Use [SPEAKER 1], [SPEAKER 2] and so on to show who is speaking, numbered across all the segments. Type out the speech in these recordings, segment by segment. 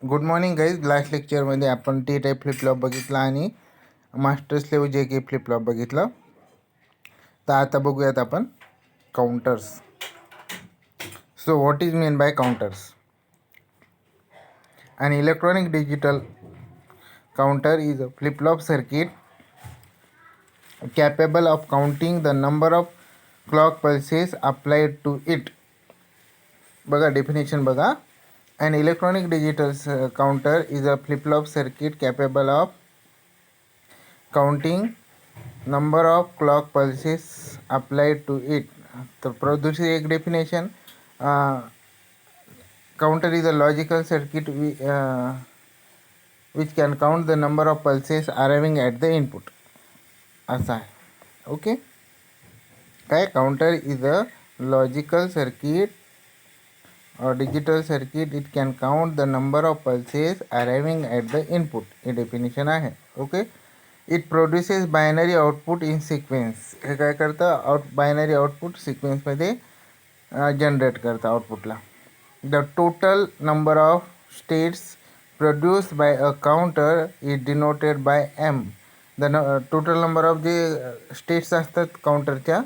[SPEAKER 1] Good morning guys. Last लेक्चरमध्ये आपण T type flip-flop बघितला आणि मास्टर स्लेव जे के फ्लिपफ्लॉप बघितलं. तर आता बघूयात आपण counters. So what is mean by counters? An electronic digital counter is a flip-flop circuit capable of counting the number of clock pulses applied to it. बघा definition बघा. An electronic digital counter is a flip-flop circuit capable of counting number of clock pulses applied to it. तर दुसरी एक definition, counter is a logical circuit which can count the number of pulses arriving at the input. असा आहे. Okay. काय counter is a logical circuit or digital circuit, it can count the number of pulses arriving at the input. हे definition आहे. Okay. It produces binary output in sequence. हे काय करतं? Binary output सिक्वेन्समध्ये generate करतं आउटपुटला. The total number of states produced by a counter is denoted by M. Total number of the states असतात काउंटरच्या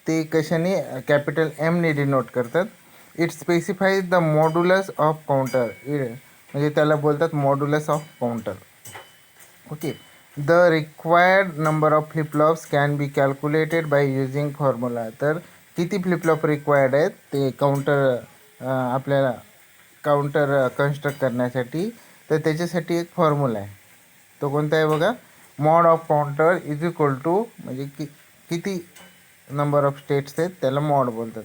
[SPEAKER 1] ते कशाने? कॅपिटल एमने डिनोट करतात. It specifies the modulus of counter. म्हणजे त्याला बोलतात modulus of counter. Okay. The required number of flip flops can be calculated by using formula. तर किती फ्लिपफ्लॉप रिक्वायर्ड आहेत ते काउंटर आपल्याला काउंटर कन्स्ट्रक्ट करण्यासाठी, तर त्याच्यासाठी एक फॉर्म्युला आहे. तो कोणता आहे बघा? Mod of counter is equal to, म्हणजे किती नंबर ऑफ स्टेट्स आहेत त्याला मॉड बोलतात.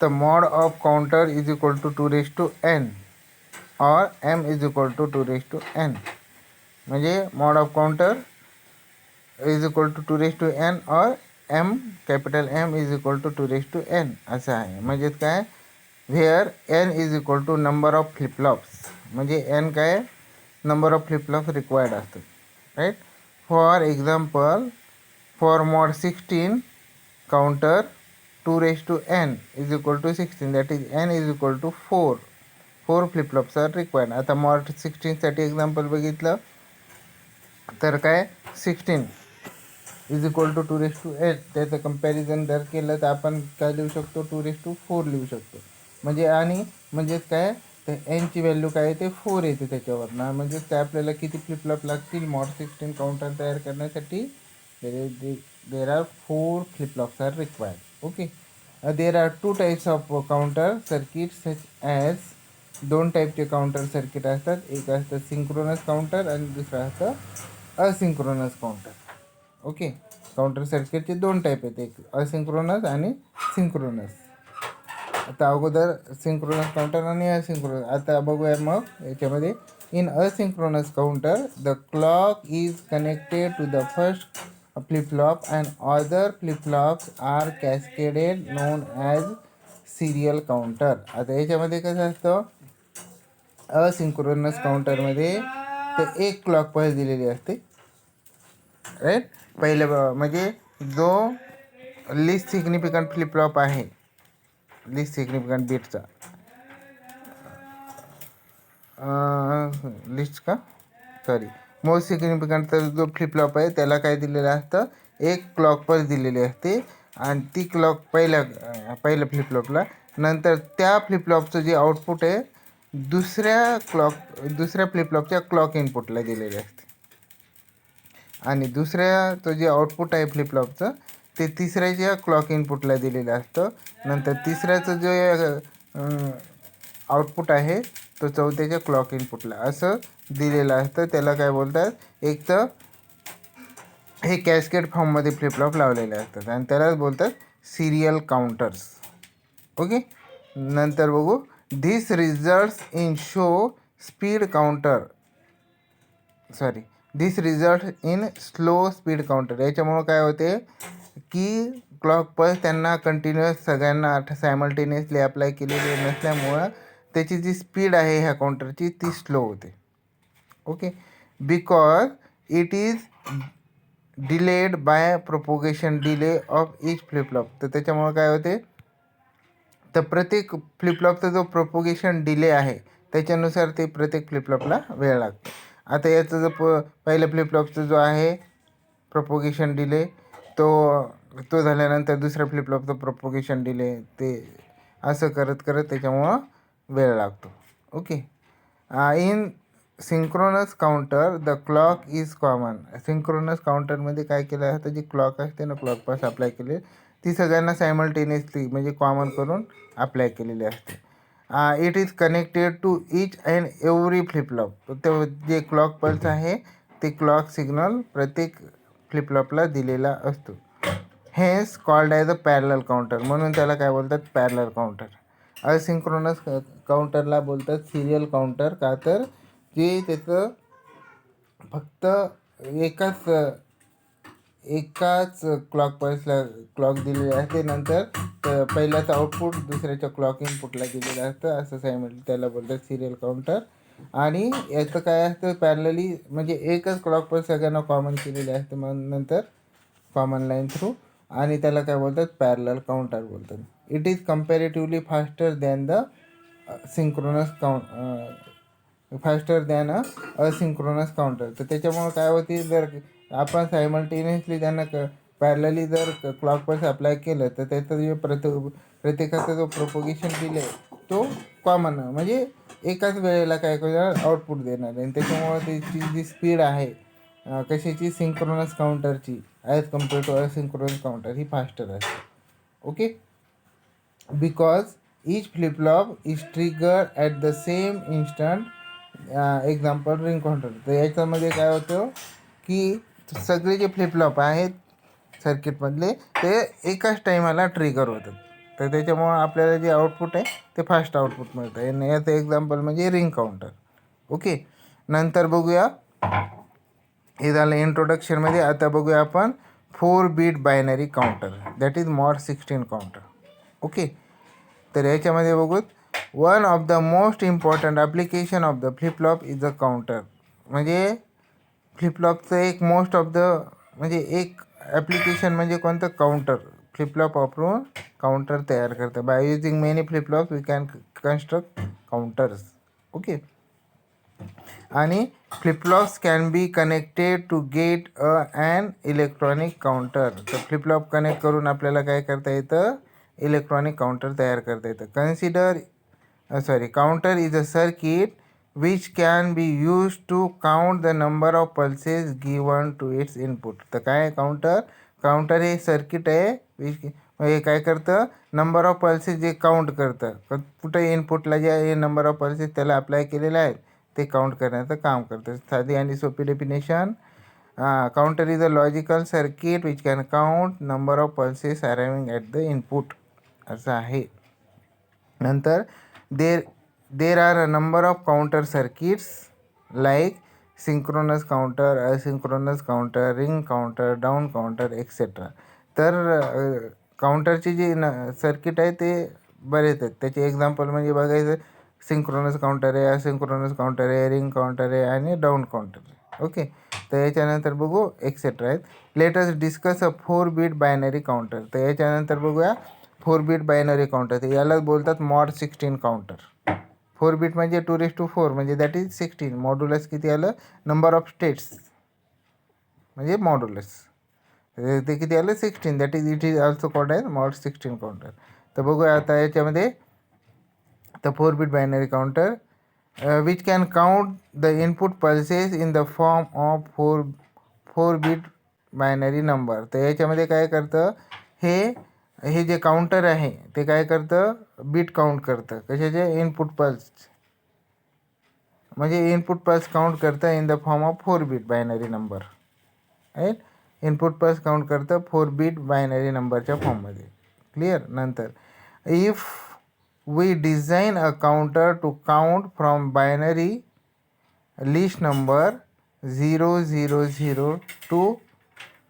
[SPEAKER 1] तर mod of counter is equal to 2n और m is equal to 2n. म्हणजे mod of counter is equal to 2n और m capital M is equal to 2n असं आहे. म्हणजे काय? Where n is equal to number of flip flops. म्हणजे n काय? Number of flip flops required असतात. Right. For example, for mod 16 counter 2n is equal to 16, that is n is equal to 4 flip flops are required. आता mod 16साठी example बघितलं तर काय? 16 is equal to 2n. त्याचं comparison जर केलं तर आपण काय लिहू शकतो? 2 लिहू शकतो. म्हणजे आणि म्हणजेच काय? तर एनची व्हॅल्यू काय येते? 4 येते त्याच्यावरनं. म्हणजेच काय आपल्याला किती फ्लिपफ्लॉप लागतील मॉड 16 काउंटर तयार करण्यासाठी? There are 4 flip flops are required. Okay. There are 2 types of counter circuit such as. 2 टाईपचे काउंटर सर्किट असतात. एक असतं सिंक्रोनस काउंटर आणि दुसरं असतं असिंक्रोनस काउंटर. ओके. काउंटर सर्किटचे 2 टाईप आहेत, एक असिंक्रोनस आणि सिंक्रोनस. आता अगोदर सिंक्रोनस काउंटर आणि असिंक्रोनस. आता बघूया मग याच्यामध्ये. In asynchronous counter the clock is connected to the first flip flop and other flip flops are cascaded known as serial counter. आता याच्यामध्ये कसं असतं? असिंक्रोनस काउंटरमध्ये तर एक क्लॉक पल्स दिलेली असते. राईट. पहिलं म्हणजे जो लिस्ट सिग्निफिकंट फ्लिपफ्लॉप आहे, लिस्ट सिग्निफिकंट बीटचा लिस्ट का सॉरी मोस्ट सिग्निफिकंट जो फ्लिपफ्लॉप आहे त्याला काय दिलेलं असतं? एक क्लॉक पल्स दिलेली असते. आणि ती क्लॉक पहिल्या फ्लिपफ्लॉपला, नंतर त्या फ्लिपफ्लॉपचं जे आउटपुट आहे दुसऱ्या फ्लिपफ्लॉपच्या क्लॉक इनपुटला दिलेले असते. आणि दुसऱ्या तो जे आउटपुट आहे फ्लिपफ्लॉपचं ते तिसऱ्याच्या क्लॉक इनपुटला दिलेलं असतं. नंतर तिसऱ्याचं जे आउटपुट आहे तो चौथ्याच्या क्लॉक इनपुटला असं दिलेलं असतं. त्याला काय बोलतात? एक तर हे कॅस्केड फॉर्ममध्ये फ्लिपफ्लॉप लावलेले असतात आणि त्यालाच बोलतात सिरियल काउंटर्स. ओके. नंतर बघू. This results in show speed counter this result in slow speed counter. याच्यामुळं काय होते की क्लॉक पल्स त्यांना कंटिन्युअस सगळ्यांना सायमल्टेनियसली अप्लाय केलेली नसल्यामुळं त्याची जी स्पीड आहे ह्या काउंटरची ती स्लो होते. Okay. Because it is delayed by propagation delay of each flip-flop. तर त्याच्यामुळं काय होते? तर प्रत्येक फ्लिपफ्लॉपचा जो प्रोपोगेशन डिले आहे त्याच्यानुसार ते प्रत्येक फ्लिपफ्लॉपला वेळ लागतो. आता याचं जो पहिल्या फ्लिपफ्लॉपचा जो आहे प्रोपोगेशन डिले, तो झाल्यानंतर दुसऱ्या फ्लिपफ्लॉपचं प्रोपोगेशन डिले, ते असं करत करत त्याच्यामुळं वेळ लागतो. Okay. In synchronous counter the clock is common. Synchronous काउंटरमध्ये काय केलं आहे, तर जी क्लॉक असते ना, क्लॉक पास अप्लाय केली, ती सगळ्यांना सायमल्टेनियसली म्हणजे कॉमन करून अप्लाय केलेली असते. It is connected to each and every flip flop. ते जे क्लॉक पल्स आहे ते क्लॉक सिग्नल प्रत्येक फ्लिपफ्लॉपला दिलेला असतो. हेच कॉल्ड ॲज अ पॅरलल काउंटर, म्हणून त्याला काय बोलतात, पॅरलल काउंटर. असिंक्रोनस काउंटरला बोलतात सिरियल काउंटर, का तर जे त्याचं फक्त एकाच क्लॉक पल्सला क्लॉक दिलेली असते, नंतर पहिल्याचं आउटपुट दुसऱ्याच्या क्लॉक इनपुटला दिलेलं असतं, असं त्याला बोलतात सिरियल काउंटर. आणि याचं काय असतं, पॅरलली म्हणजे एकच क्लॉक पल्स सगळ्यांना कॉमन केलेले असते, मग नंतर कॉमन लाईन थ्रू, आणि त्याला काय बोलतात, पॅरलल काउंटर बोलतात. It is comparatively faster than the faster than asynchronous counter. तर त्याच्यामुळं काय होते, जर आपण सायमल्टेनियसली त्यांना पॅरलली जर क्लॉक पल्स अप्लाय केलं तर त्याचं जे प्रत्येकाचा जो प्रोपोगेशन डिले तो कॉमन म्हणजे एकाच वेळेला काय करणार, आउटपुट देणार आहे. आणि त्याच्यामुळं त्याची जी स्पीड आहे कशाची, सिंक्रोनस काउंटरची, as compare to asynchronous counter, ही फास्टर असते. Okay. Because each flip flop is trigger at the same instant. Example ring counter. तर याच्यामध्ये काय होतं की सगळे जे फ्लिपफ्लॉप आहेत सर्किटमधले ते एकाच टाईमाला ट्रिगर होतात. तर त्याच्यामुळं आपल्याला जे आउटपुट आहे ते फास्ट आउटपुट मिळतं आहे. आणि याचं एक्झाम्पल म्हणजे रिंग काउंटर. ओके. नंतर बघूया, हे झालं इंट्रोडक्शनमध्ये. आता बघूया आपण 4 bit binary counter, that is mod 16 counter. Okay. तर याच्यामध्ये बघूत, one of the most important application of the flip flop is a counter. म्हणजे फ्लिपफ्लॉपचं एक मोस्ट ऑफ द म्हणजे एक ॲप्लिकेशन म्हणजे कोणतं, काउंटर. फ्लिपफ्लॉप वापरून काउंटर तयार करतं. By using many flip flop we can construct counters. Okay. आणि flip flops can be connected to get an electronic counter. तर फ्लिपफ्लॉप कनेक्ट करून आपल्याला काय करता येतं, इलेक्ट्रॉनिक काउंटर तयार करता येतं. Counter is a circuit which can be used to count the number of pulses given to its input. तर काय काउंटर हे सर्किट आहे म्हणजे काय करतं, नंबर ऑफ पल्सेस जे काउंट करतं, कुठे इनपुटला जे नंबर ऑफ पल्सेस त्याला अप्लाय केलेले आहेत ते काउंट करण्याचं काम करतं. साधी आणि सोपी definition, counter is a logical circuit which can count number of pulses arriving at the input, असं आहे. नंतर there are a number of counter circuits like synchronous counter, asynchronous counter, ring counter, down counter, etc. तर काउंटरची जी circuit आहे ते बरेच आहेत. त्याचे एक्झाम्पल म्हणजे बघायचं, सिंक्रोनस काउंटर आहे, असिंक्रोनस काउंटर आहे, रिंग काउंटर आहे आणि डाऊन काउंटर आहे. ओके. तर याच्यानंतर बघू एक्सेट्रा आहेत. Let's discuss a 4 bit binary counter. तर याच्यानंतर बघूया 4 बीट बायनरी काउंटर. तर यालाच बोलतात मॉड 16 काउंटर. 4 बीट म्हणजे 2⁴ म्हणजे दॅट इज 16. मॉड्युलस किती आलं, नंबर ऑफ स्टेट्स म्हणजे मॉड्युलस, ते किती आलं, 16. That is it is also called as mod 16 counter. तर बघूया आता याच्यामध्ये, तर 4 bit binary counter which can count the input pulses in the form of 4 bit binary number. तर याच्यामध्ये काय करतं, हे जे काउंटर आहे ते काय करतं, बीट काउंट करतं. कशाचे, इनपुट पल्स, म्हणजे इनपुट पल्स काउंट करतं in the form of 4 bit binary number. Right. Input pulse count करतं 4 बीट बायनरी नंबरच्या फॉर्ममध्ये. क्लिअर. नंतर if we design a counter to count from binary list number 000 to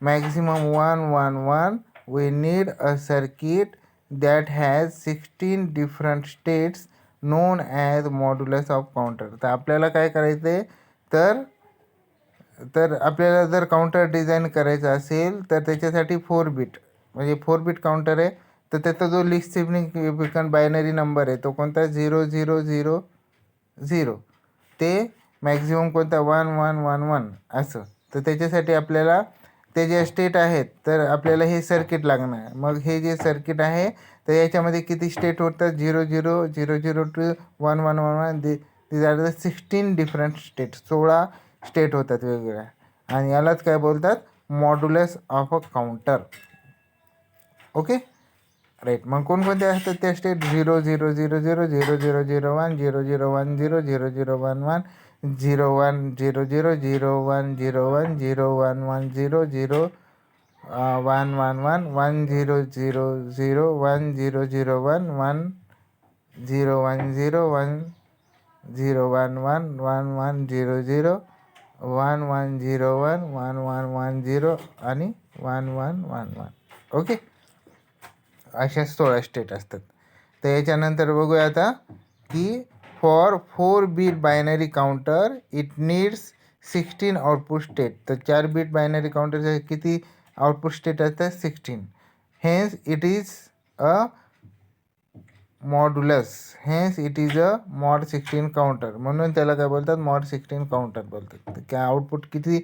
[SPEAKER 1] maximum 111, we need a circuit that has 16 different states known as modulus of counter. तर आपल्याला काय करायचं आहे, तर आपल्याला जर काउंटर डिझाईन करायचं असेल तर त्याच्यासाठी 4 बीट म्हणजे 4 बीट काउंटर आहे. तर त्याचा जो लिस्ट सिग्निफिकंट बायनरी नंबर आहे तो कोणता, 000 0 ते मॅक्झिमम कोणता 1 1 1 1 असं. तर त्याच्यासाठी आपल्याला ते जे स्टेट आहेत तर आपल्याला हे सर्किट लागणार. मग हे जे सर्किट आहे तर याच्यामध्ये किती स्टेट होतात 0 0 0 0 to 1 1 1 1 these are the 16 different state. 16 state होतात वेगवेगळ्या. आणि यालाच काय बोलतात modulus of a counter. Okay right. मग कोणकोणते असतात त्या स्टेट 0 0 0 0 0 0 0 1 0 0 1 0 0 0 1 1 0 1 0 0 0 1 0 1 0 1 1 0 0 1 1 1 1 0 0 0 1 0 0 1 1 0 1 0 1 0 1 1 1 1 0 0 1 1 0 1 1 1 1 0 आणि 1 1 1 1. ओके अशा 16 स्टेट असतात. तर याच्यानंतर बघूया आता की for 4 bit binary counter it needs 16 output state. तर 4 बीट बायनरी काउंटरचे किती आउटपुट स्टेट असतात 16. Hence it is a modulus. Hence it is a mod 16 counter. म्हणून त्याला काय बोलतात मॉड 16 काउंटर बोलतात. तर काय आउटपुट किती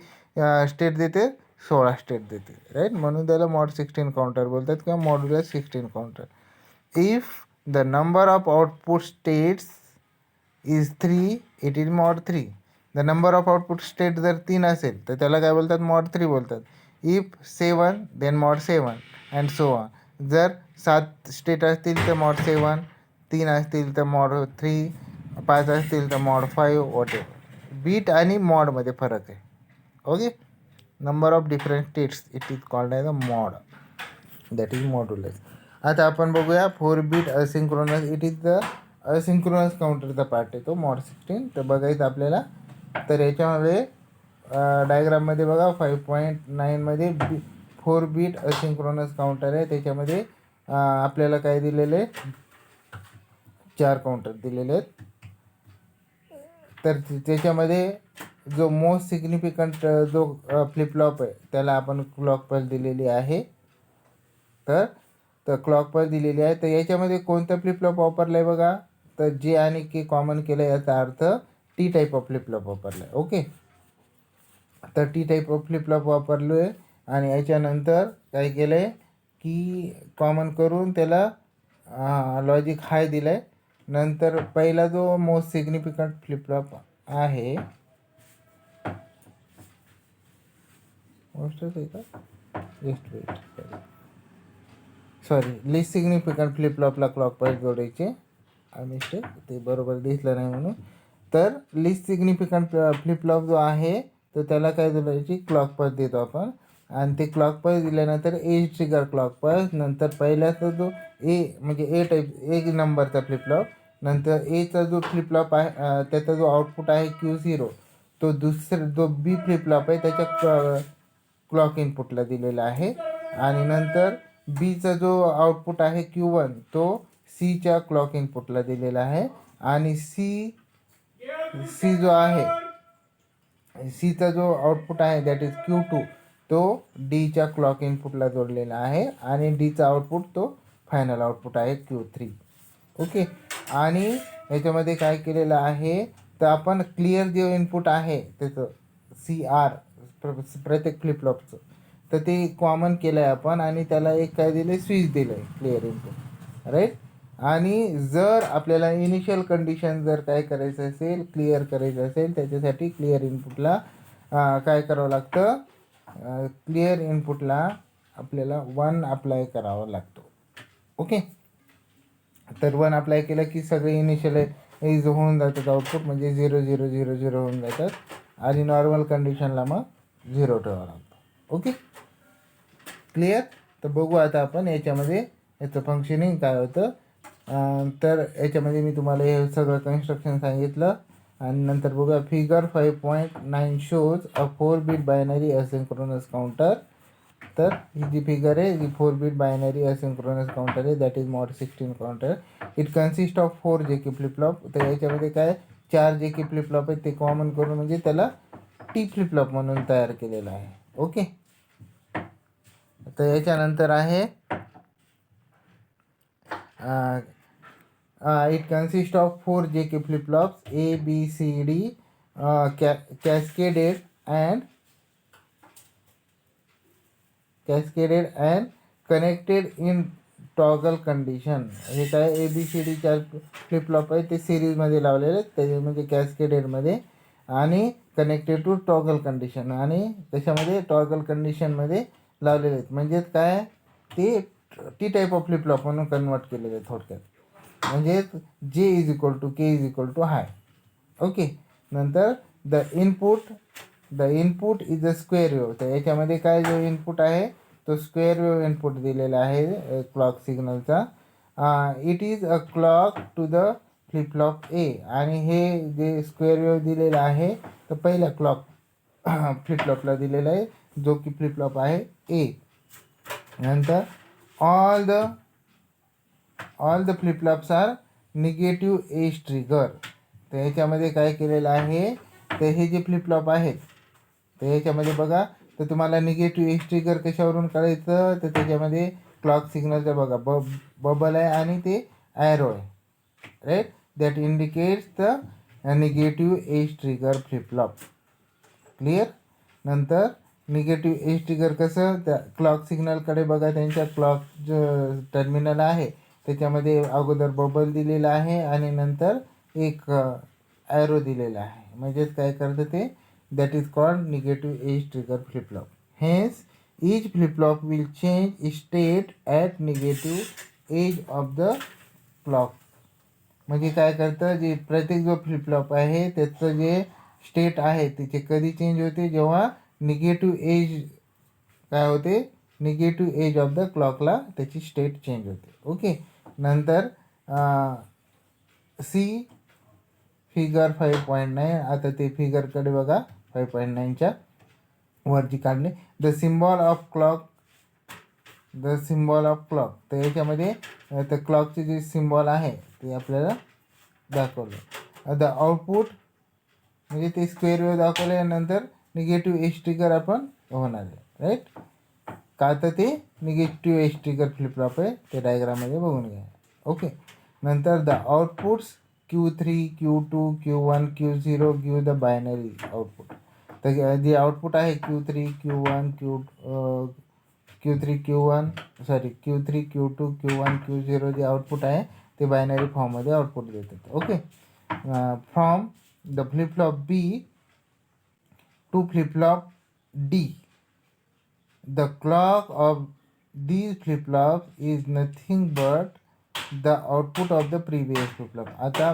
[SPEAKER 1] स्टेट देते 16 स्टेट देते राईट. म्हणून त्याला मॉड 16 काउंटर बोलतात किंवा modulus 16 counter. If the number of output states is 3 it is mod 3. The number of output state जर 3 असेल तर त्याला काय बोलतात मॉड 3 बोलतात. If 7 then mod 7 and so on. जर 7 स्टेट असतील तर मॉड 7, 3 असतील तर मॉड 3, 5 असतील तर मॉड 5 वॉटेवर. बीट आणि मॉडमध्ये फरक आहे. Okay number of different states it is called as a mod. That is modulus. आता आपण बघूया 4 bit asynchronous. It is the asynchronous काउंटरचा पार्ट आहे तो मॉड 16. तर बघायचं आपल्याला. तर याच्यामध्ये डायग्राममध्ये बघा 5.9मध्ये 4 बीट असिंक्रोनस काउंटर आहे. त्याच्यामध्ये आपल्याला काय दिलेले 4 काउंटर दिलेले आहेत. तर त्याच्यामध्ये जो मोस्ट सिग्निफिकंट जो फ्लिपफ्लॉप आहे त्याला आपण क्लॉक पल्स दिलेली आहे. तर क्लॉक पल्स दिलेली आहे. तर याच्यामध्ये कोणतं फ्लिपफ्लॉप वापरलं आहे बघा. तर जे आणि के कॉमन केलं याचा अर्थ टी टाईप ऑफ फ्लिपफ्लॉप वापरला आहे. ओके तर टी टाईप ऑफ फ्लिपफ्लॉप वापरलो आहे. आणि याच्यानंतर काय केलं आहे की कॉमन करून त्याला लॉजिक हाय दिलं आहे. नंतर पहिला जो मोस्ट सिग्निफिकंट फ्लिपफ्लॉप आहे मोस्ट आहे का just wait sorry least significant फ्लिपफ्लॉपला क्लॉक पल्स जोडायचे. मिस्टेक ते बरोबर दिसलं नाही म्हणून. तर लिस्ट सिग्निफिकंट फ्लिपफ्लॉप जो आहे तर त्याला काय जोडायची क्लॉक पल्स देतो आपण. आणि ते क्लॉक पल्स दिल्यानंतर एज ट्रिगर क्लॉक पल्स. नंतर पहिल्याचा जो ए म्हणजे ए टाईप ए नंबरचा फ्लिपफ्लॉप. नंतर एचा जो फ्लिपफ्लॉप आहे त्याचा जो आउटपुट आहे Q0 तो जो बी फ्लिपफ्लॉप आहे त्याच्या क्लॉक इनपुटला दिलेला आहे. आणि नंतर बीचा जो आउटपुट आहे Q1 तो सीच्या क्लॉक इनपुटला दिलेला आहे. आणि सी जो आहे सीचा जो आउटपुट आहे दॅट इज Q2 तो डीच्या क्लॉक इनपुटला जोडलेला आहे. आणि डीचा आउटपुट तो फायनल आउटपुट आहे Q3. ओके आणि याच्यामध्ये काय केलेलं आहे तर आपण क्लिअर जे इनपुट आहे त्याचं CR प्रत्येक फ्लिपफ्लॉपचं तर ते कॉमन केलं आहे आपण. आणि त्याला एक काय दिलं आहे स्विच दिलं आहे क्लिअर इनपुट राईट. आणि जर आपल्याला इनिशियल कंडिशन जर काय करायचं असेल क्लिअर करायचं असेल त्याच्यासाठी क्लिअर इनपुटला काय करावं लागतं क्लिअर इनपुटला आपल्याला 1 अप्लाय करावा लागतो. ओके तर 1 अप्लाय केलं की सगळे इनिशियलाइज होऊन जातात आउटपुट म्हणजे 0 0 0 0 होऊन जातात. आणि नॉर्मल कंडिशनला मग 0 ठेवावं लागतं. Okay clear. तर बघू आता आपण याच्यामध्ये याचं फंक्शनिंग काय होतं. तर याच्यामध्ये मी तुम्हाला हे सगळं कन्स्ट्रक्शन सांगितलं. आणि नंतर बघूया figure 5.9 shows a 4 bit binary asynchronous counter. तर ही जी फिगर आहे ही 4 बीट बायनरी असिंक्रोनस काउंटर आहे that is mod 16 counter. It consist of 4 JK flip flop. तर याच्यामध्ये काय 4 JK फ्लिपफ्लॉप आहेत ते कॉमन करून म्हणजे त्याला टी फ्लिपफ्लॉप म्हणून तयार केलेलं आहे. ओके तर याच्यानंतर आहे It consists of 4 JK flip-flops A, B, C, D, cascaded and connected in toggle condition. हे काय ABCD 4 फ्लिपफ्लॉप आहे ते सिरीजमध्ये लावलेले आहेत, ते म्हणजे कॅस्केडेडमध्ये आणि कनेक्टेड टू टॉगल कंडिशन आणि त्याच्यामध्ये टॉगल कंडिशनमध्ये लावलेले आहेत. म्हणजेच काय ते टी टाईप ऑफ फ्लिपफ्लॉप म्हणून कन्वर्ट केलेले आहे थोडक्यात. म्हणजेच J is equal to K is equal to high. Okay. नंतर the input is a square wave. तर याच्यामध्ये काय जो इनपुट आहे तो स्क्वेअर वेव्ह इनपुट दिलेला आहे क्लॉक सिग्नलचा. It is a clock to the flip flop A. आणि हे जे स्क्वेअर वेव्ह दिलेला आहे तर पहिल्या क्लॉक फ्लिपफ्लॉपला दिलेला आहे जो की फ्लिपफ्लॉप आहे ए. नंतर all the flip flops are negative edge trigger. तर याच्यामध्ये काय केलेलं आहे तर हे जे फ्लिपफ्लॉप आहेत तर याच्यामध्ये बघा तर तुम्हाला निगेटिव्ह एज ट्रिगर कशावरून कळायचं तर त्याच्यामध्ये क्लॉक सिग्नलचा बघा बबल आहे आणि ते ॲरो आहे, right. That indicates the negative edge trigger flip flop. Clear. नंतर निगेटिव्ह एज ट्रिगर कसं त्या क्लॉक सिग्नलकडे बघा, त्यांच्या क्लॉक जो टर्मिनल आहे त्याच्यामध्ये अगोदर बबल दिलेला आहे आणि नंतर एक ॲरो दिलेला आहे. म्हणजेच काय करतं ते that is called negative edge trigger flip flop. Hence each flip flop will change state at negative edge of the clock. म्हणजे काय करतं जे प्रत्येक जो फ्लिपफ्लॉप आहे त्याचं जे स्टेट आहे तिचे कधी चेंज होते जेव्हा निगेटिव्ह एज काय होते निगेटिव्ह एज ऑफ द क्लॉकला त्याची स्टेट चेंज होते. ओके. नंतर सी फिगर 5.9. आता ते फिगरकडे बघा 5.9च्या वरची काढले. The symbol of clock. तर याच्यामध्ये तर क्लॉकचे जे सिम्बॉल आहे ते आपल्याला दाखवलं. द आउटपुट म्हणजे ते स्क्वेअर वेव्ह दाखवल्यानंतर निगेटिव्ह एज ट्रिगर आपण होणार आहे, राईट. का तर ते निगेटिव्ह एज ट्रिगर फ्लिपफ्लॉप आहे ते डायग्राममध्ये बघून घ्या. ओके. नंतर the outputs Q3, Q2, Q1, Q0 give the binary output. तर जे आउटपुट आहे Q3, Q1, Q3, Q2, Q1, Q0 जे आउटपुट आहे ते बायनरी फॉर्ममध्ये आउटपुट देतात. Okay. From the flip flop B to flip flop D. The clock of these flip-flops is nothing but the output of the previous flip-flop. आता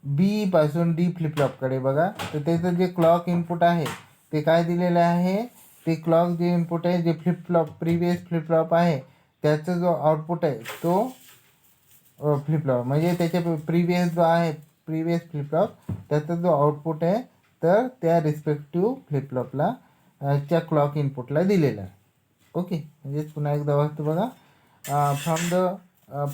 [SPEAKER 1] बी पासून D फ्लिपफ्लॉपकडे बघा तर त्याचं जे क्लॉक इनपुट आहे ते काय दिलेलं आहे ते क्लॉक जे इनपुट आहे जे प्रिवियस फ्लिपफ्लॉप आहे त्याचा जो आउटपुट आहे तो फ्लिपफ्लॉप म्हणजे त्याच्या प्रिवियस फ्लिपफ्लॉप त्याचा जो आउटपुट आहे तर त्या रिस्पेक्टिव्ह फ्लिपफ्लॉपला च्या क्लॉक इनपुटला दिलेला आहे. ओके. म्हणजेच पुन्हा एकदा वाचतो बघा. From the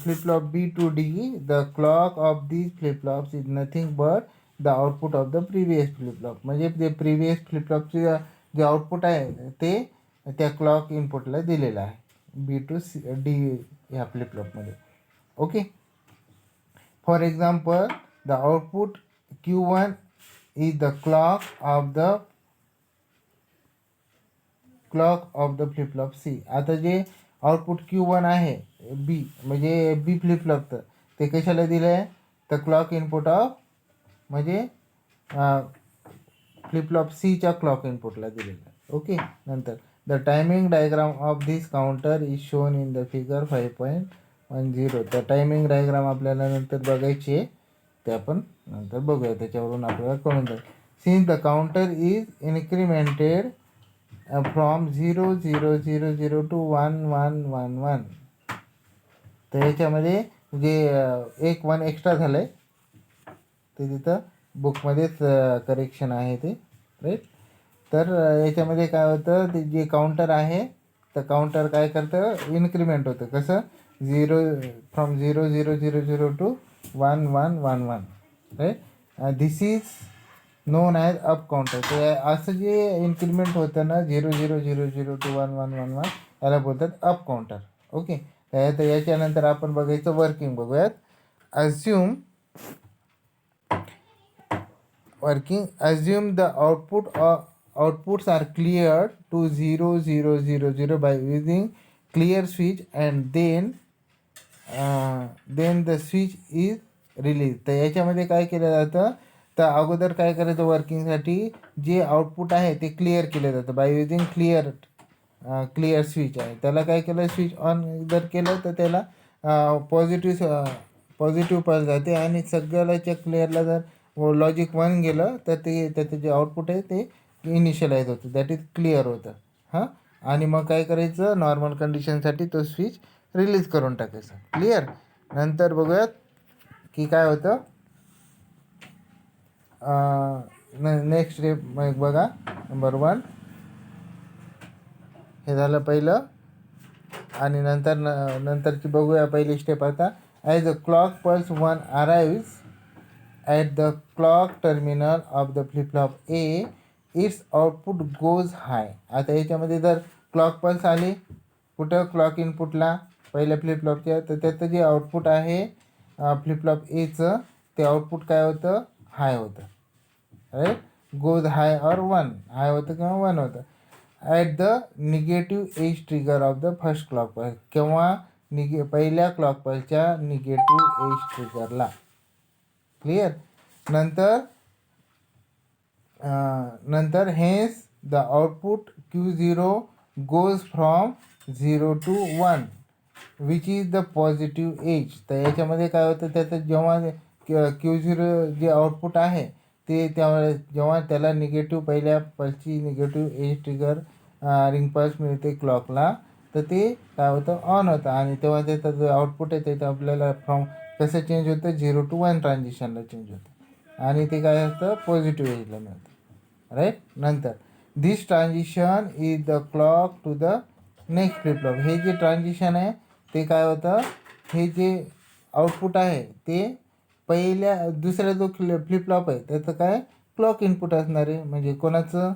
[SPEAKER 1] flip flop B to D the clock of these flip flops is nothing but the output of the previous flip flop. म्हणजे ते प्रिवियस फ्लिपफ्लॉपचे जे आउटपुट आहे ते त्या क्लॉक इनपुटला दिलेलं आहे बी टू डी ह्या फ्लिपफ्लॉपमध्ये. Okay. For example the output Q1 is the clock of the flip flop C. आता जे आउटपुट Q1 आहे बी म्हणजे बी फ्लिपफ्लॉपचं ते कशाला दिलं आहे तर क्लॉक इनपुट ऑफ म्हणजे फ्लिपफ्लॉप सीच्या क्लॉक इनपुटला दिलेलं आहे. ओके. नंतर the timing diagram of this counter is shown in the figure 5.10. तर टायमिंग डायग्राम आपल्याला नंतर बघायची आहे ते आपण नंतर बघूया, त्याच्यावरून आपल्याला कळून जाईल. Since the counter is incremented from 0, 0, 0, 0 to 1, 1, 1, 1. तर याच्यामध्ये जे एक 1 एक्स्ट्रा झालं आहे ते तिथं बुकमध्येच करेक्शन आहे ते, राईट. तर याच्यामध्ये काय होतं ते जे काउंटर आहे तर काउंटर काय करतं इन्क्रीमेंट होतं कसं from 0, 0, 0, 0 to 1, 1, 1, 1, right. This is known as up counter. ते असं जे इन्क्रीमेंट होतं ना 0, 0, 0, 0 टू 1, 1, 1, 1 याला बोलतात अप काउंटर. ओके. तर याच्यानंतर आपण बघायचं वर्किंग बघूयात. assume the outputs are cleared to 0 0 0 0 by using clear switch, and then the switch is released. तर याच्यामध्ये काय केलं जातं, तर अगोदर काय करायचं, वर्किंगसाठी जे आउटपुट आहे ते क्लिअर केलं जातं बाय युजिंग क्लिअर स्विच आहे. त्याला काय केलं, स्विच ऑन जर केलं तर त्याला पॉझिटिव्ह पल्स जाते, आणि सगळ्याच्या क्लिअरला जर लॉजिक 1 गेलं तर ते त्याचं जे आउटपुट आहे ते इनिशियलाइज होतं, दॅट इज क्लिअर होतं. हां, आणि मग काय करायचं, नॉर्मल कंडिशनसाठी तो स्विच रिलीज करून टाकायचं. क्लिअर. नंतर बघूयात की काय होतं. नेक्स्ट स्टेप मग बघा, नंबर 1 हे झालं पहिलं, आणि नंतरची बघूया पहिली स्टेप आता. As a clock pulse 1 arrives at the clock terminal of the flip flop A, its output goes high. आता याच्यामध्ये जर क्लॉक पल्स आली कुठं, क्लॉक इनपुटला पहिल्या फ्लिपफ्लॉपच्या, तर त्याचं जे आउटपुट आहे फ्लिपफ्लॉप एचं, ते आउटपुट काय होतं, हाय होतं. राईट, गोज हाय और 1 हाय होतं किंवा 1 होतं. At the negative edge trigger of the first clock pulse, किंवा पहिल्या क्लॉक पल्सच्या निगेटिव्ह एज ट्रिगरला. क्लिअर. नंतर hence the output Q0 goes from 0 to 1 which is the positive edge. तर याच्यामध्ये काय होतं, त्याचं जेव्हा Q0 जे आउटपुट आहे ते त्यावेळेस जेव्हा त्याला पहिल्या पल्सची negative edge trigger ring pulse मिळते क्लॉकला, तर ते काय होतं, ऑन होतं, आणि तेव्हा त्याचं जो आउटपुट आहे ते आपल्याला फ्रॉम कसं चेंज होतं, 0 to 1 ट्रान्झिशनला चेंज होतं, आणि ते काय असतं, पॉझिटिव्ह एजला मिळतं. राईट. नंतर this transition is the clock to the next flip flop. हे जे ट्रान्झिशन आहे ते काय होतं, हे जे आउटपुट आहे ते दुसऱ्या जो फ्लिपफ्लॉप आहे त्याचं काय क्लॉक इनपुट असणार आहे, म्हणजे कोणाचं,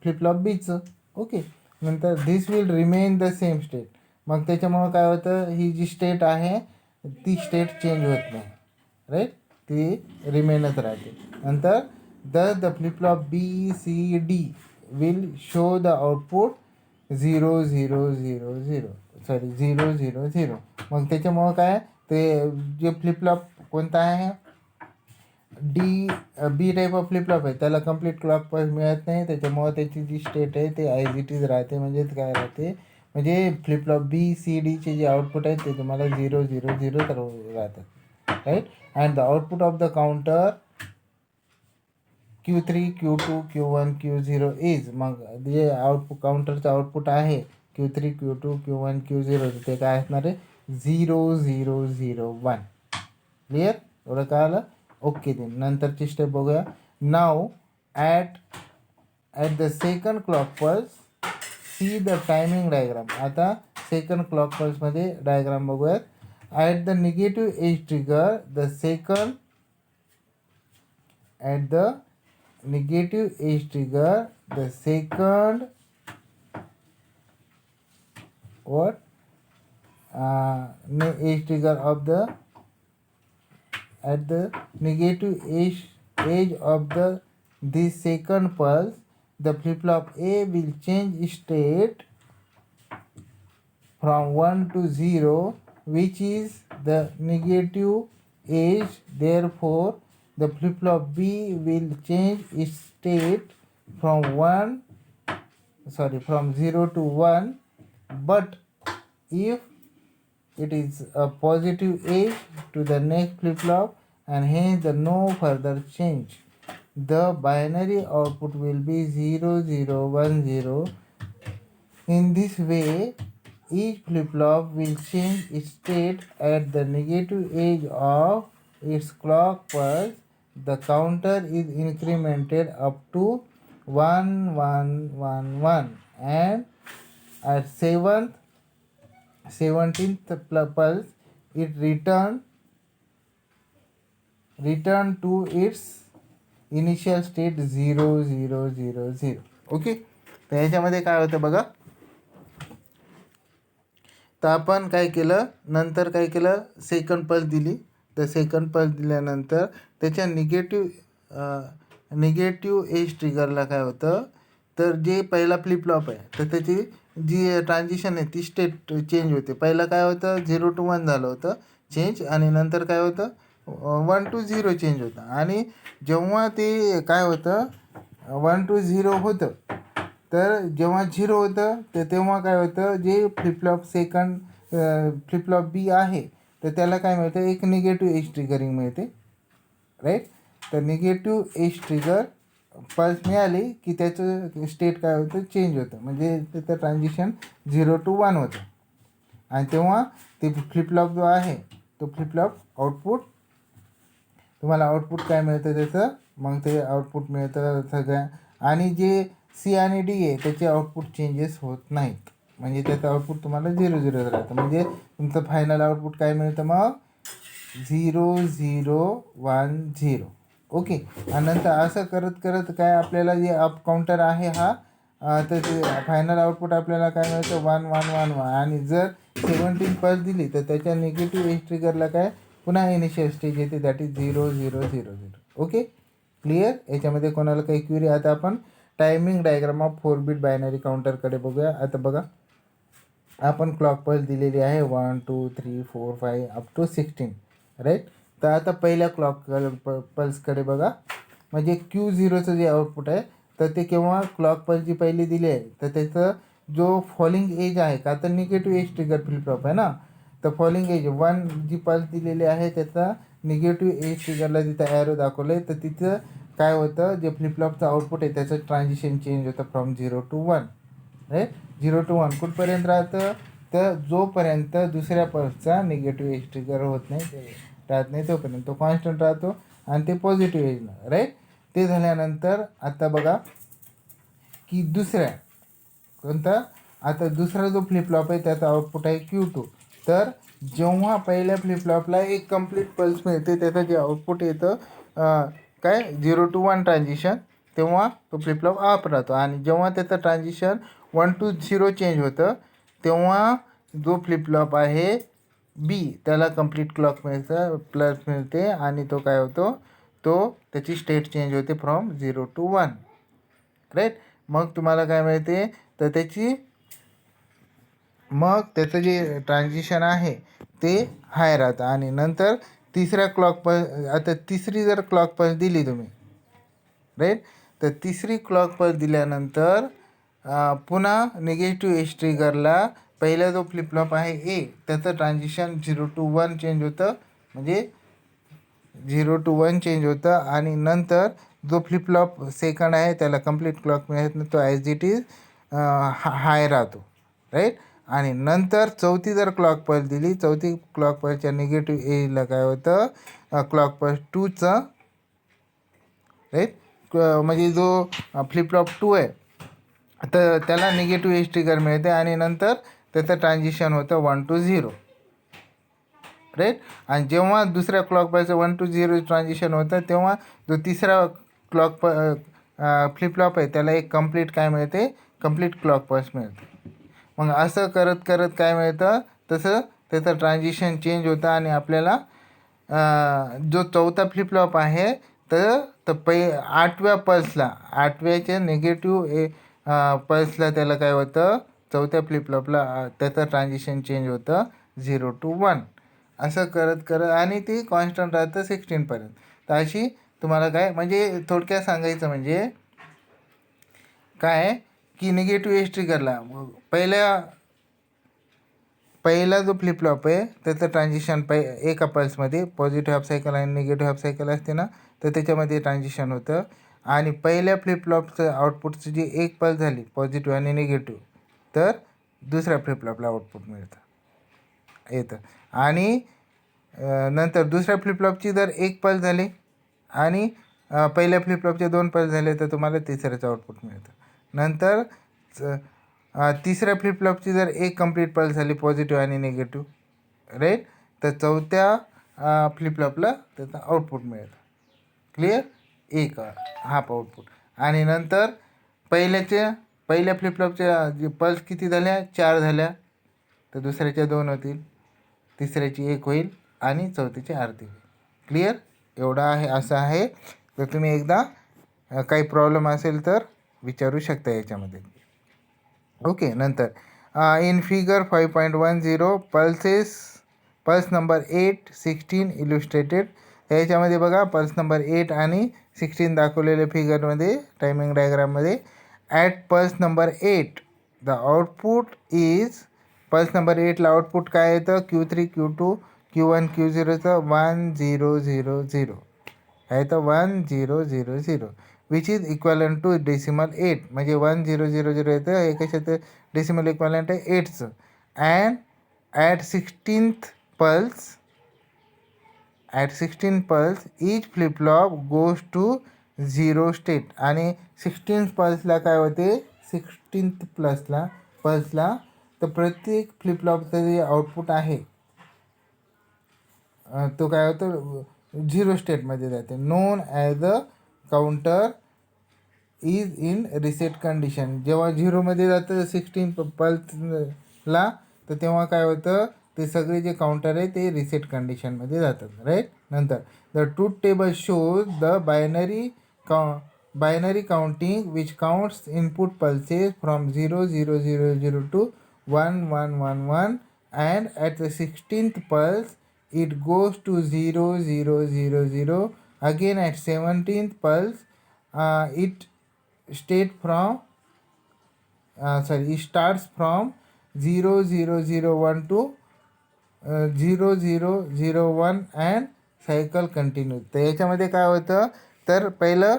[SPEAKER 1] फ्लिपफ्लॉप बीचं. ओके. नंतर this will remain the same state. मग त्याच्यामुळं काय होतं, ही जी स्टेट आहे ती स्टेट चेंज होत नाही. राईट, ती रिमेनच राहते. नंतर the flip flop B C D will show the output 0 0 0 0 0 0 0. मग त्याच्यामुळं काय, ते जे फ्लिपफ्लॉप कोणता आहे, बी टाईप ऑफ फ्लिपफ्लॉप आहे, त्याला कंप्लीट क्लॉक पल्स मिळत नाही, त्याच्यामुळं त्याची जी स्टेट आहे ते ॲज इट इज राहते. म्हणजेच काय राहते, म्हणजे फ्लिपफ्लॉप बी सी डीचे जे आउटपुट आहेत ते तुम्हाला 0 0 0 तर राहतात. Right. And the output of the counter Q3 Q2 Q1 Q0 is, मग जे काउंटरचं आउटपुट आहे Q3 Q2 Q1 Q0 ते काय असणार आहे, 0 0 0 1. क्लिअर. एवढं काय आलं. ओके. ते नंतरची स्टेप बघूया. Now at the second clock pulse see the timing diagram. आता सेकंड क्लॉक पल्समध्ये डायग्राम बघूयात. At the negative edge trigger the second at the negative edge trigger the second edge trigger of the at the negative edge of this second pulse, the flip-flop A will change state from 1 to 0, which is the negative edge. Therefore the flip-flop B will change its state from 0 to 1, but if it is a positive edge to the next flip-flop, and hence the no further change, the binary output will be 0 0 1 0. In this way each flip-flop will change its state at the negative edge of its clock pulse. The counter is incremented up to 1 1 1 1, and at 17th pulse it return to its initial state 0 0 0 0. Okay. तर ह्याच्यामध्ये काय होतं बघा, तर आपण काय केलं, नंतर काय केलं, सेकंड पल्स दिली. तर सेकंड पल्स दिल्यानंतर त्याच्या निगेटिव्ह एज ट्रिगरला काय होतं, तर जे पहिला फ्लिपफ्लॉप आहे तर त्याची जी ट्रान्झिशन आहे ती स्टेट चेंज होते. पहिलं काय होतं 0 to 1 झालं होतं चेंज, आणि नंतर काय होतं 1 to 0 चेंज होतं. आणि जेव्हा ते काय होतं 1 to 0 होतं, तर जेव्हा 0 होतं तर तेव्हा काय होतं, जे फ्लिपफ्लॉप सेकंड फ्लिपफ्लॉप बी आहे तर त्याला काय मिळतं, एक निगेटिव्ह एज ट्रिगरिंग मिळते, राईट. तर निगेटिव्ह एज ट्रिगर पल्स मिळाली की त्याचं स्टेट काय होतं, चेंज होतं, म्हणजे त्याचं ट्रान्झिशन 0 to 1 होतं. आणि तेव्हा ते फ्लिपफ्लॉप जो आहे तो फ्लिपफ्लॉप आउटपुट, तुम्हाला आउटपुट काय मिळतं त्याचं, मग ते आउटपुट मिळतं सगळ्या. आणि जे सी आणि डी आहे त्याचे आउटपुट चेंजेस होत नाहीत, म्हणजे त्याचं आउटपुट तुम्हाला 0 0 राहतं. म्हणजे तुमचं फायनल आउटपुट काय मिळतं मग 0 0 1 0. ओके. आणि नंतर असं करत करत काय आपल्याला जे अप काउंटर आहे हा, तर ते फायनल आउटपुट आपल्याला काय मिळतं 1 1 1 1. आणि जर 17 पल्स दिली तर त्याच्या निगेटिव्ह एज ट्रिगरला काय पुन्हा इनिशियल स्टेज येते, दॅट इज 0 0 0 0. Okay, clear. याच्यामध्ये कोणाला काही क्वेरी. आता आपण timing diagram of 4 bit binary काउंटरकडे बघूया. आता बघा, आपण क्लॉक पल्स दिलेली आहे 1 2 3 4 5 अप टू 16, राईट. तर आता पहिल्या क्लॉक पल्सकडे बघा, म्हणजे Q0चं जे आउटपुट आहे तर ते केव्हा क्लॉक पल्स जी पहिली दिली आहे तर त्याचं जो फॉलिंग एज आहे, का तर निगेटिव्ह एज ट्रिगर फ्लिपफ्लॉप आहे ना, तर फॉलिंग एज 1 जी पल्स दिलेली आहे त्याचा निगेटिव्ह एज ट्रिगरला जिथं ॲरो दाखवलं आहे तर तिथं काय होतं, जे फ्लिपफ्लॉपचं आउटपुट आहे त्याचं ट्रान्झिशन चेंज होतं फ्रॉम 0 to 1, राईट. 0 to 1 कुठपर्यंत राहतं, तर जोपर्यंत दुसऱ्या पल्सचा निगेटिव्ह एज ट्रिगर होत नाही राहत नाही तोपर्यंत तो कॉन्स्टंट राहतो आणि ते पॉझिटिव्ह एजनं, राईट. ते झाल्यानंतर आता बघा की दुसऱ्या कोणता, आता दुसरा जो फ्लिपफ्लॉप आहे त्याचा आउटपुट आहे Q2. तर जेव्हा पहिल्या फ्लिपफ्लॉपला एक कंप्लीट पल्स मिळते त्याचं जे आउटपुट येतं काय 0 to 1 ट्रान्झिशन, तेव्हा तो फ्लिपफ्लॉप अप राहतो. आणि जेव्हा त्याचं ट्रान्झिशन 1 to 0 चेंज होतं तेव्हा जो फ्लिपफ्लॉप आहे बी त्याला कंप्लीट क्लॉक मिळतं, प्लस मिळते, आणि तो काय होतो, तो त्याची स्टेट चेंज होते फ्रॉम 0 to 1, राईट. मग तुम्हाला काय मिळते, तर मग त्याचं जे ट्रान्झिशन आहे ते हाय राहतं. आणि नंतर तिसऱ्या क्लॉक पल्स, आता तिसरी जर क्लॉक पल्स दिली तुम्ही, राईट, तर तिसरी क्लॉक पल्स दिल्यानंतर पुन्हा निगेटिव्ह एज ट्रिगरला पहिला जो फ्लिपफ्लॉप आहे ए त्याचं ट्रान्झिशन 0 to 1 चेंज होतं, म्हणजे 0 to 1 चेंज होतं. आणि नंतर जो फ्लिपफ्लॉप सेकंड आहे त्याला कंप्लीट क्लॉक मिळत नाही, तो ॲज इट इज हाय राहतो, राईट. आणि नंतर चौथी जर क्लॉक पल्स दिली, चौथी क्लॉक पल्सच्या निगेटिव्ह एजला काय होतं, क्लॉक पल्स 2चं, राईट, म्हणजे जो फ्लिपफ्लॉप 2 आहे तर त्याला निगेटिव्ह एज ट्रिगर मिळते आणि नंतर त्याचं ट्रान्झिशन होतं 1 to 0, राईट. आणि जेव्हा दुसऱ्या क्लॉक पल्सचं 1 to 0 ट्रान्झिशन होतं तेव्हा जो तिसरा क्लॉक फ्लिपफ्लॉप आहे त्याला एक कंप्लीट काय मिळते, कंप्लीट क्लॉक पल्स मिळते. मग असं करत करत काय मिळतं, तसं त्याचं ट्रान्झिशन चेंज होतं. आणि आपल्याला जो चौथा फ्लिपफ्लॉप आहे तर 8व्या पल्सला, 8व्याच्या निगेटिव्ह पल्सला त्याला काय होतं, चौथ्या फ्लिपफ्लॉपला त्याचं ट्रान्झिशन चेंज होतं 0 to 1. असं करत करत आणि ते कॉन्स्टंट राहतं 16पर्यंत. तर अशी तुम्हाला काय, म्हणजे थोडक्यात सांगायचं म्हणजे काय की निगेटिव्ह एज ट्रिगरला पहिला जो फ्लिपफ्लॉप आहे त्याचं ट्रान्झिशन एका पल्समध्ये पॉझिटिव्ह हाफ सायकल आणि निगेटिव्ह हाफ सायकल असते ना, तर त्याच्यामध्ये ट्रान्झिशन होतं. आणि पहिल्या फ्लिपफ्लॉपचं आउटपुटचं जी एक पल्स झाली पॉझिटिव्ह आणि निगेटिव्ह, तर दुसऱ्या फ्लिपफ्लॉपला आउटपुट येतं. आणि नंतर दुसऱ्या फ्लिपफ्लॉपची जर एक पल्स झाली आणि पहिल्या फ्लिपफ्लॉपचे 2 पल्स झाले तर तुम्हाला तिसऱ्याचं आउटपुट मिळतं. नंतर तिसऱ्या फ्लिपफ्लॉपची जर एक कंप्लीट पल्स झाली पॉझिटिव्ह आणि निगेटिव्ह, राईट, तर चौथ्या फ्लिपफ्लॉपला त्याचं आउटपुट मिळतं. क्लिअर, एक हाफ आउटपुट. आणि नंतर पहिल्या फ्लिपफ्लॉपच्या जे पल्स किती झाल्या, 4 झाल्या, तर दुसऱ्याच्या 2 होतील, तिसऱ्याची 1 होईल आणि चौथीची अर्धी होईल. क्लिअर? एवढा आहे, असं आहे. तर तुम्ही एकदा काही प्रॉब्लेम असेल तर विचारू शकता याच्यामध्ये. ओके. नंतर in figure 5.10 pulse number 8, 16 illustrated. याच्यामध्ये बघा पल्स नंबर 8 आणि 16 दाखवलेले फिगरमध्ये टायमिंग डायग्राममध्ये. At pulse number 8 the output is, pulse number 8ला आउटपुट काय येतं? Q3, Q2, Q1, Q0चं 1000 आहे तर 1000 which is equivalent to decimal 8. म्हणजे 1000 येतं, हे कशाचं डेसिमल इक्वलंट आहे? 8चं. And at 16th pulse each flip flop goes to 0 state. आणि 16th पल्सला काय होते? 16th पल्सला तर प्रत्येक फ्लिपफ्लॉपचं जे आउटपुट आहे तो काय होतो? 0 स्टेटमध्ये जाते. Non as a counter is in reset condition. जेव्हा 0मध्ये जातं 16 पल्सला, तर तेव्हा काय होतं? ते सगळे जे काउंटर आहे ते रिसेट कंडिशनमध्ये जातात. राईट. नंतर the truth table shows the binary counting which counts input pulses from 0 to 1 and at the 16th pulse it goes to 0 again at 17th pulse. It starts from 0001 to 0001 and cycle continue. तर याच्यामध्ये काय होतं? तर पहिलं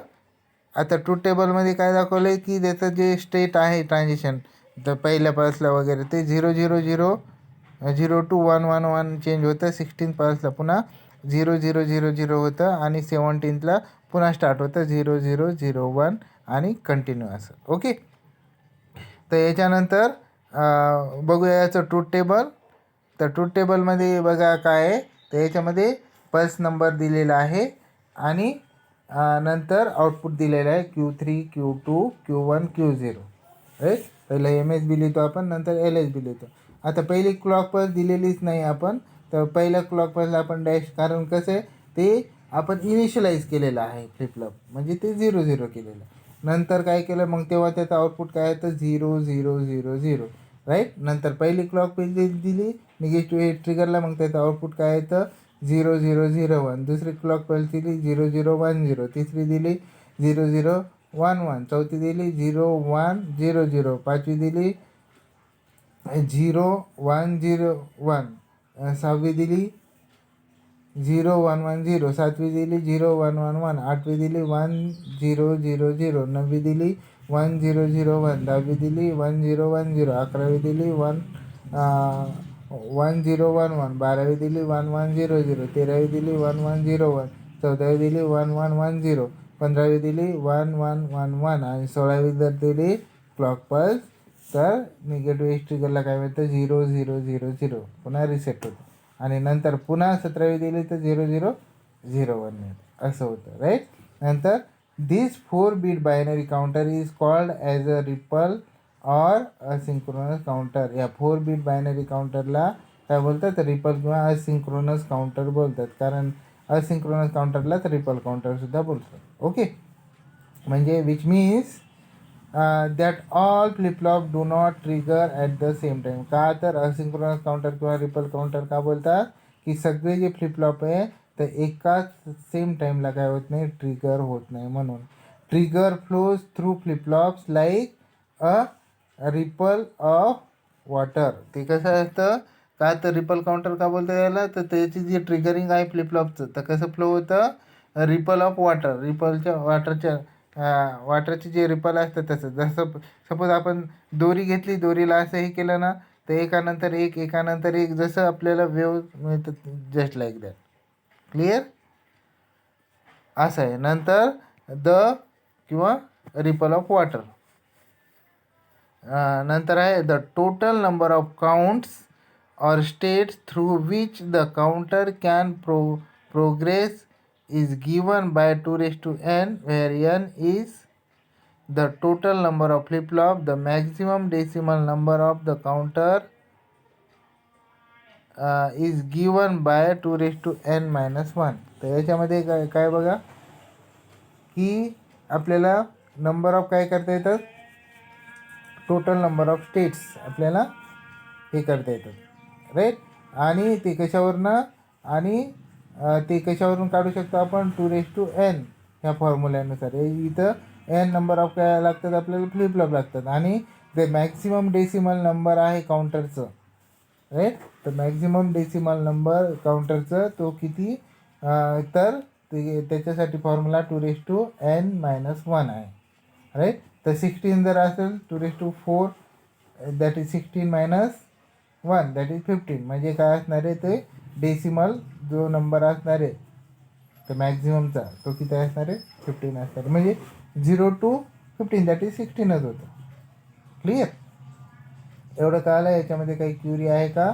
[SPEAKER 1] आता truth टेबलमध्ये काय दाखवलं आहे की त्याचं जे स्टेट आहे ट्रान्झिशन, तर पहिल्या पल्सला वगैरे ते 0 टू 1 चेंज होतं. 16 पल्सला पुन्हा 0000 होतं आणि 17ला पुन्हा स्टार्ट होतं 0001 आणि कंटिन्यू असं. ओके. तर याच्यानंतर बघूया याचं ट्रूथ टेबल. तर ट्रूथ टेबलमध्ये बघा काय आहे, तर याच्यामध्ये पल्स नंबर दिलेला आहे आणि नंतर आउटपुट दिलेलं आहे Q3, Q2, Q1, Q0. Right. पहिलं MSB लिहितो आपण, नंतर LSB लिहितो. आता पहिली क्लॉक पल्स दिलेलीच नाही आपण, तर पहिल्या क्लॉक पल्सला आपण डॅश, कारण कसं आहे ते आपण इनिशियलाइज केलेलं आहे फ्लिपफ्लॉप, म्हणजे ते 0 केलेलं. नंतर काय केलं मग, तेव्हा त्याचं आउटपुट काय येतं? 0 राईट. नंतर पहिली क्लॉक पल्स दिली निगेटिव्ह एज ट्रिगरला, मग त्याचं आउटपुट काय येतं? 0001. दुसरी क्लॉक पल्स दिली 0010. तिसरी दिली 0011. चौथी दिली 0100. पाचवी दिली 0101. सहावी दिली 0110. सातवी दिली 0111. आठवी दिली 1000. नववी दिली 1001. दहावी दिली 1010. अकरावी दिली 1011. बारावी दिली 1100. तेरावी दिली 1101. चौदावी दिली 1110. पंधरावी दिली 1111 आणि 16वी जर दिली क्लॉक पल्स, तर निगेटिव्ह एज ट्रिगरला काय मिळतं? 0000. पुन्हा रिसेट होतं. आणि नंतर पुन्हा 17वी दिली तर 0001 मिळतं. असं होतं. राईट. नंतर this 4 bit binary counter is called as a ripple or asynchronous counter. या 4 बीट बायनरी काउंटरला काय बोलतात? रिपल किंवा असिंक्रोनस काउंटर बोलतात. कारण असिंक्रोनस काउंटरलाच रिपल काउंटरसुद्धा बोलतात. ओके. म्हणजे which means that all flip-flop do not trigger at the same time. का? तर असिंक्रोनस काउंटर किंवा रिपल काउंटर का बोलतात? की सगळे जे फ्लिपफ्लॉप आहे तर एकाच सेम टाईमला काय होत नाही? ट्रिगर होत नाही. म्हणून trigger flows through flip flops like a ripple of water. ते कसं असतं? का तर रिपल काउंटर का बोलतात याला? तर त्याची जी ट्रिगरिंग आहे फ्लिपफ्लॉपचं, तर कसं फ्लो होतं? Ripple of water. वॉटरचे जे रिपल असतं तसं. जसं सपोज आपण दोरी घेतली, दोरीला असं हे केलं ना, तर एकानंतर एक जसं आपल्याला वेव मिळतं, जस्ट लाईक दॅट. क्लिअर? असं आहे. नंतर किंवा रिपल ऑफ वॉटर. नंतर आहे the total number of counts और states through which the counter can progress is given by 2n, where n is the total number of flip-flop, the maximum decimal number of the counter is given by 2n-1. तर याच्यामध्ये काय काय बघा की आपल्याला number of काय करता येतात, टोटल नंबर ऑफ स्टेट्स आपल्याला हे करता येतात राईट. आणि ते कशावरनं आणि ते कशावरून काढू शकतो आपण, 2n ह्या फॉर्म्युल्यानुसार. इथं n नंबर ऑफ काय लागतात आपल्याला, फ्लिप फ्लॉप लागतात. आणि जे मॅक्सिमम डेसिमल नंबर आहे काउंटरचं राईट, तर मॅक्झिमम डेसिमल नंबर काउंटरचं तो किती, तर ते त्याच्यासाठी फॉर्म्युला 2n-1 आहे राईट. तर 16 जर असेल 2/4 दॅट इज 16-1 दॅट इज 15. म्हणजे काय असणार आहे, ते डेसिमल जो नंबर असणार आहे तर मॅक्झिममचा तो किती असणार आहे, 15 असणार आहे. म्हणजे 0 to 15 दॅट इज 16च होतं. क्लिअर, एवढं कळालं. याच्यामध्ये काही क्युरी आहे का,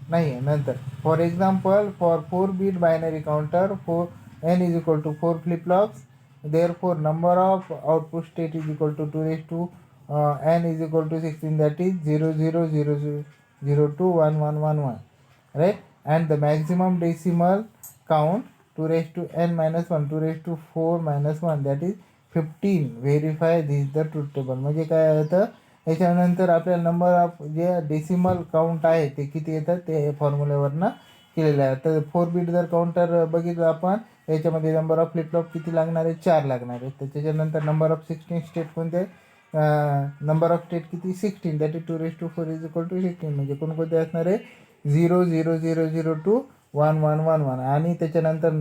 [SPEAKER 1] नाही आहे. नंतर for example for 4 bit binary counter n is equal to 4 flip flops, therefore number of output state is equal to 2n is equal to 16, that is 0 0 0 0 0 to 1 1 1 1 right. And the maximum decimal count 2n-1 2/4-1 that is 15. Verify this is the truth table. म्हणजे काय होतं, याच्यानंतर आपल्याला number of जे decimal count आहे ते किती येतात ते फॉर्म्युल्यावरनं केलेलं आहे. तर 4 बीट जर काउंटर बघितलं आपण, याच्यामध्ये नंबर ऑफ फ्लिपफ्लॉप किती लागणार आहे, 4 लागणार आहे. तर त्याच्यानंतर नंबर ऑफ 16 स्टेट कोणते, नंबर ऑफ स्टेट किती, 16 that is 2/4 is equal to 16. म्हणजे कोणकोणते असणार आहे, 0 0 0 0 टू 1 1 1 1. आणि त्याच्यानंतर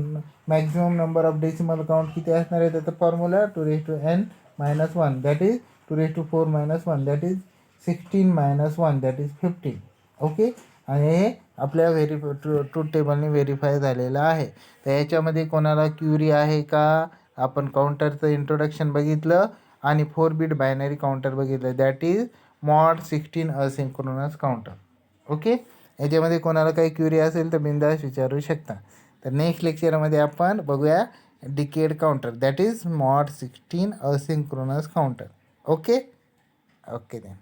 [SPEAKER 1] maximum number of decimal count किती असणार आहे, त्याचा formula 2n-1 that is 2/4-1 that is 16-1 that is 15. Okay. आणि हे आपल्या ट्रूथ टेबलने व्हेरीफाय झालेलं आहे. तर याच्यामध्ये कोणाला क्युरी आहे का, आपण काउंटरचं इंट्रोडक्शन बघितलं आणि 4 बीट बायनरी काउंटर बघितलं, that is mod 16 asynchronous counter. Okay. याच्यामध्ये कोणाला काही क्युरी असेल तर बिंदास विचारू शकता. तर नेक्स्ट लेक्चरमध्ये आपण बघूया decade counter, that is mod 16 asynchronous counter. Okay okay then.